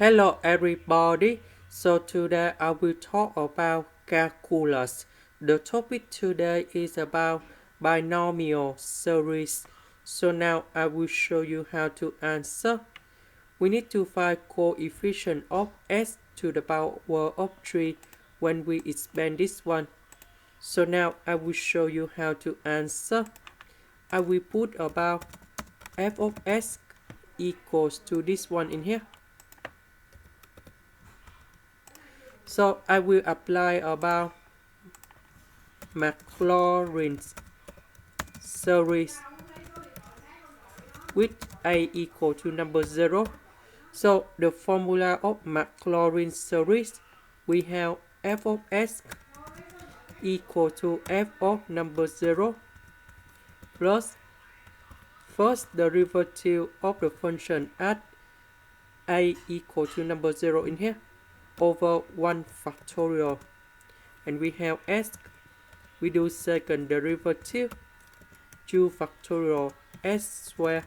Hello everybody. So today I will talk about calculus. The topic today is about binomial series. So now I will show you how to answer. We need to find coefficient of s to the power of 3 when we expand this one. So now I will show you how to answer. I will put about f of s equals to this one in here. So I will apply about Maclaurin's series with a equal to number 0. So the formula of Maclaurin's series, we have f of s equal to f of number 0 plus first derivative of the function at a equal to number 0 in here over 1 factorial, and we have s, we do second derivative 2 factorial s square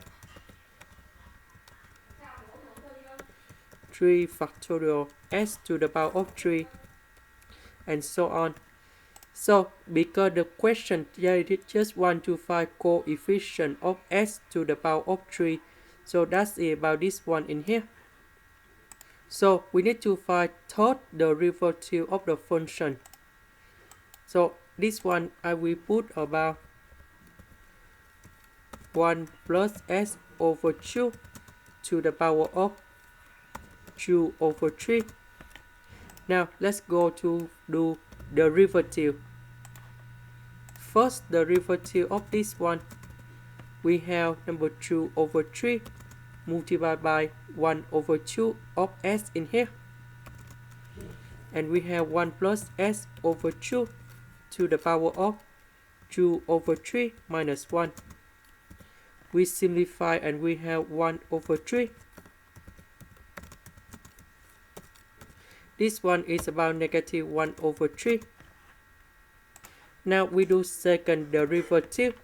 3 factorial s to the power of 3 and so on. So because the question just want to find coefficient of s to the power of 3, so that's about this one in here. So we need to find third derivative of the function. So this one I will put about 1 plus s over 2 to the power of 2 over 3. Now let's go to do derivative. First derivative of this one, we have number 2 over 3 multiplied by 1 over 2 of s in here, and we have 1 plus s over 2 to the power of 2 over 3 minus 1. We simplify and we have 1 over 3. This one is about negative 1 over 3. Now we do second derivative.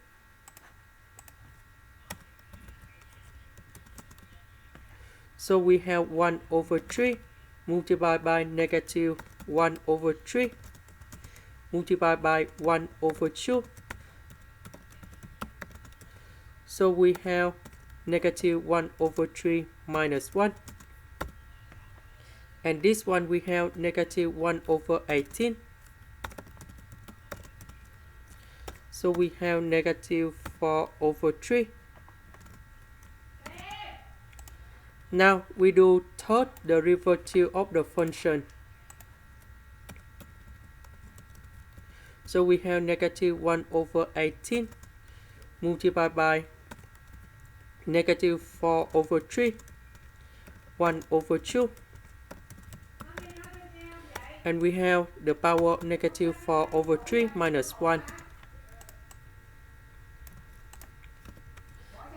So we have 1 over 3 multiplied by negative 1 over 3 multiplied by 1 over 2. So we have negative 1 over 3 minus 1. And this one we have negative 1 over 18. So we have negative 4 over 3. Now we do third derivative of the function. So we have negative 1 over 18 multiplied by negative 4 over 3, 1 over 2. And we have the power of negative 4 over 3 minus 1.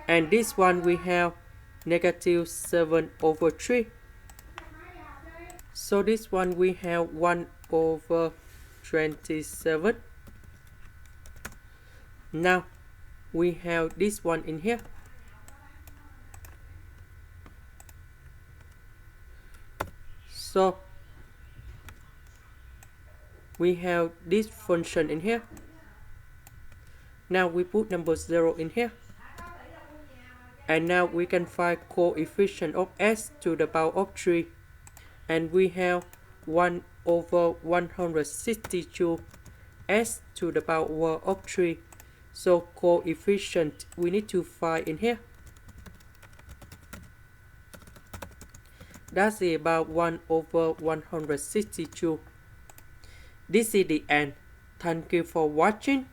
And this one we have negative 7 over 3. So this one we have 1 over 27. Now we have this one in here. So we have this function in here. Now we put number 0 in here. And now we can find coefficient of s to the power of 3. And we have 1 over 162 s to the power of 3. So coefficient we need to find in here. That's about 1 over 162. This is the end. Thank you for watching.